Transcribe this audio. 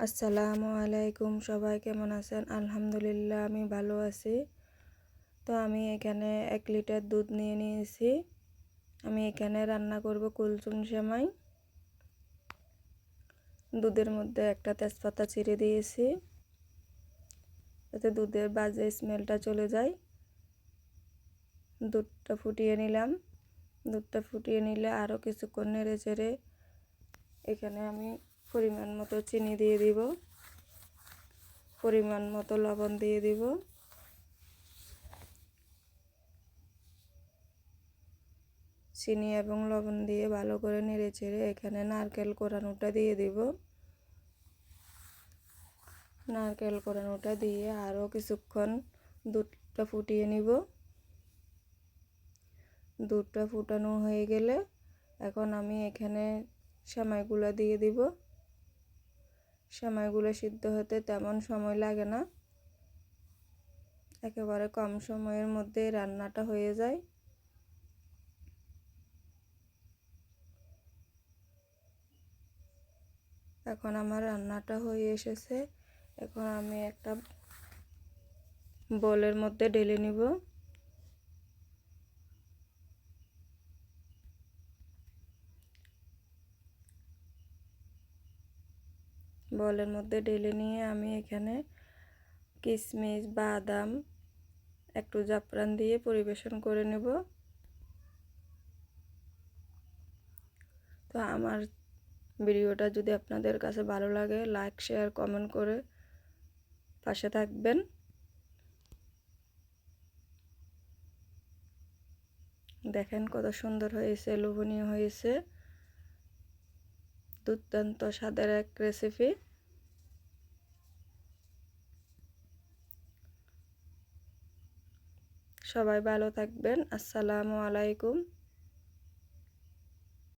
আসসালামু আলাইকুম, সবাই কেমন আছেন? আলহামদুলিল্লাহ আমি ভালো আছি। তো আমি এখানে 1 লিটার দুধ নিয়ে নিয়েছি। আমি এখানে রান্না করব কুলসুম সেমাই। দুধের মধ্যে একটা তেজপাতা চিড়ে দিয়েছি, যাতে দুধের বাজে স্মেলটা চলে যায়। দুধটা ফুটিয়ে নিলাম। দুধটা ফুটিয়ে নিলে আরও কিছুক্ষণ নেড়ে চেড়ে এখানে আমি পরিমাণ মতো চিনি দিয়ে দিব, পরিমাণ মতো লবণ দিয়ে দিব। চিনি এবং লবণ দিয়ে ভালো করে নেড়ে চেড়ে এখানে নারকেল কোরানোটা দিয়ে দিব। নারকেল কোরানোটা দিয়ে আরও কিছুক্ষণ দুধটা ফুটিয়ে নিব। দুধটা ফুটানো হয়ে গেলে এখন আমি এখানে সেমাইগুলো দিয়ে দিব। সেমাইগুলো সিদ্ধ হতে তেমন সময় লাগে না, একেবারে কম সময়ের মধ্যে রান্নাটা হয়ে যায়। এখন আমার রান্নাটা হয়ে এসেছে। এখন আমি একটা বোলের মধ্যে ঢেলে নিব। বোলের মধ্যে ঢেলে নিয়ে আমি এখানে কিশমিশ, বাদাম, একটু জাফরান দিয়ে পরিবেশন করে নেব। তো আমার ভিডিওটা যদি আপনাদের কাছে ভালো লাগে, লাইক, শেয়ার, কমেন্ট করে পাশে থাকবেন। দেখেন কত সুন্দর হয়েছে, লোভনীয় হয়েছে। দুর্দান্ত স্বাদের এক রেসিপি। সবাই ভালো থাকবেন। আসসালামু আলাইকুম।